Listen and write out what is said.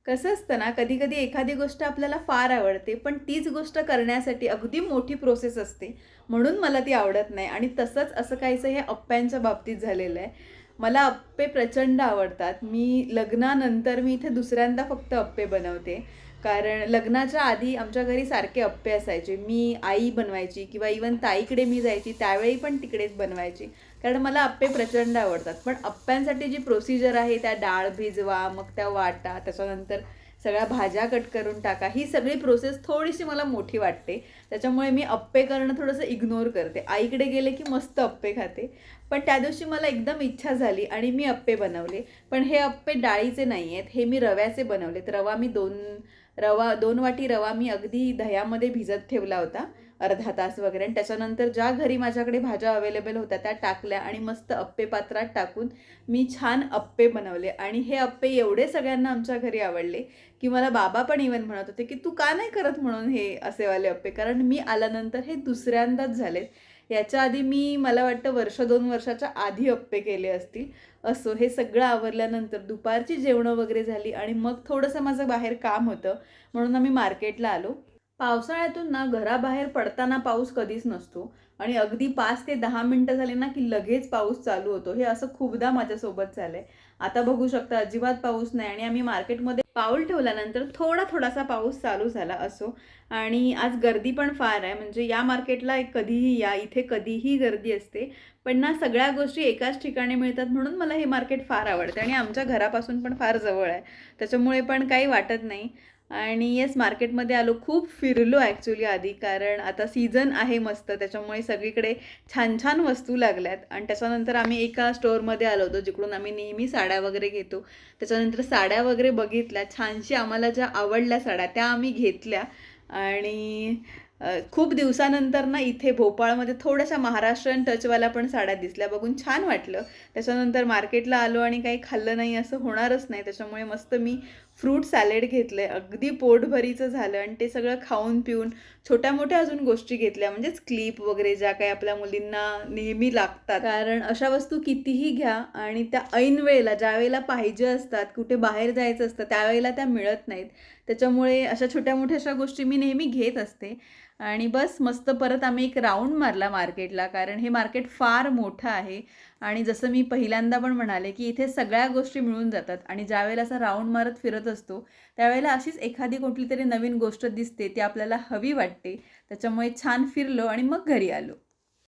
कसं असतं ना, कधी-कधी एखादी गोष्ट आपल्याला फार आवडते, पण तीच गोष्ट करण्यासाठी अगदी मोठी प्रोसेस असते. म्हणून मला ती आवडत नाही आणि तसंच असं काहीसं हे अप्प्यांच्या बाबतीत झालेलं आहे. मला अप्पे प्रचंड आवडतात. लग्नानंतर मी इथे दुसऱ्यांदा फक्त अप्पे बनवते. कारण लग्नाच्या आधी आमच्या घरी सारखे अप्पे असायचे. आई बनवायची किंवा इव्हन ताईकडे मी जायची त्यावेळी पण तिकडेच बनवायची. कारण मला अप्पे प्रचंड आवडतात. पण अप्प्यांसाठी जी प्रोसिजर आहे, त्या डाळ भिजवा, मग त्या वाटा, त्याच्यानंतर सगळ्या भाज्या कट करून टाका, ही सगळी प्रोसेस थोडीशी मला मोठी वाटते. त्याच्यामुळे मी अप्पे करणं थोडंसं इग्नोर करते. आईकडे गेले की मस्त अप्पे खाते. पण त्या दिवशी मला एकदम इच्छा झाली आणि मी अप्पे बनवले. पण हे अप्पे डाळीचे नाही आहेत, हे मी रव्याचे बनवलेत. रवा 2 वाटी रवा मी अगदी दह्यामध्ये भिजत ठेवला होता अर्धा तास वगैरे, आणि त्याच्यानंतर ज्या घरी माझ्याकडे भाज्या अवेलेबल होत्या त्या टाकल्या आणि मस्त अप्पे पात्रात टाकून मी छान अप्पे बनवले. आणि हे अप्पे एवढे सगळ्यांना आमच्या घरी आवडले की मला बाबा पण इव्हन म्हणत होते की तू का नाही करत म्हणून हे असेवाले अप्पे, कारण मी आल्यानंतर हे दुसऱ्यांदाच झालेत. याच्या आधी मला वाटतं 1-2 वर्षाच्या आधी अप्पे केले असतील. असो, हे सगळं आवरल्यानंतर दुपारची जेवणं वगैरे झाली आणि मग थोडंसं माझं बाहेर काम होतं म्हणून आम्ही मार्केटला आलो. पावसाळ्यातून ना घराबाहेर पडताना पाऊस कधीच नसतो आणि अगदी 5 ते 10 मिनिटं झाली ना की लगेच पाऊस चालू होतो. हे असं खूपदा माझ्यासोबत झालंय. आता बघू शकता अजिबात पाऊस नाही आणि आम्ही मार्केटमध्ये पाऊल ठेवल्यानंतर थोडासा पाऊस चालू झाला. असो, आणि आज गर्दी पण फार आहे. म्हणजे या मार्केटला कधीही या, इथे कधीही गर्दी असते. पण ना सगळ्या गोष्टी एकाच ठिकाणी मिळतात म्हणून मला हे मार्केट फार आवडते आणि आमच्या घरापासून पण फार जवळ आहे. त्याच्यामुळे पण काही वाटत नाही. आणि येस, मार्केटमध्ये आलो. खूप फिरलो ॲक्च्युली आधी, कारण आता सीझन आहे मस्त, त्याच्यामुळे सगळीकडे छान छान वस्तू लागल्यात. आणि त्याच्यानंतर आम्ही एका स्टोअरमध्ये आलो होतो जिकडून आम्ही नेहमी साड्या वगैरे घेतो. त्याच्यानंतर साड्या वगैरे बघितल्या, छानशी आम्हाला ज्या आवडल्या साड्या त्या आम्ही घेतल्या. आणि खूप दिवसानंतर ना इथे भोपाळमध्ये थोड्याशा महाराष्ट्रीयन टचवाल्या पण साड्या दिसल्या, बघून छान वाटलं. त्याच्यानंतर मार्केटला आलो आणि काही खाल्लं नाही असं होणारच नाही, त्याच्यामुळे मस्त मी फ्रूट सॅलेड घेतलं आहे. अगदी पोटभरीचं झालं आणि ते सगळं खाऊन पिऊन छोट्या मोठ्या अजून गोष्टी घेतल्या, म्हणजेच क्लिप वगैरे ज्या काही आपल्या मुलींना नेहमी लागतात. कारण अशा वस्तू कितीही घ्या आणि त्या ऐन वेळेला ज्या वेळेला पाहिजे असतात, कुठे बाहेर जायचं असतं त्यावेळेला त्या मिळत नाहीत. त्याच्यामुळे अशा छोट्या मोठ्या अशा गोष्टी मी नेहमी घेत असते. आणि बस मस्त परत आम्ही एक राऊंड मारला मार्केटला, कारण हे मार्केट फार मोठं आहे. आणि जसं मी पहिल्यांदा पण म्हणाले की इथे सगळ्या गोष्टी मिळून जातात आणि ज्यावेळेला असा राऊंड मारत फिरत असतो त्यावेळेला अशीच एखादी कुठली तरी नवीन गोष्ट दिसते, ती आपल्याला हवी वाटते. त्याच्यामुळे छान फिरलो आणि मग घरी आलो.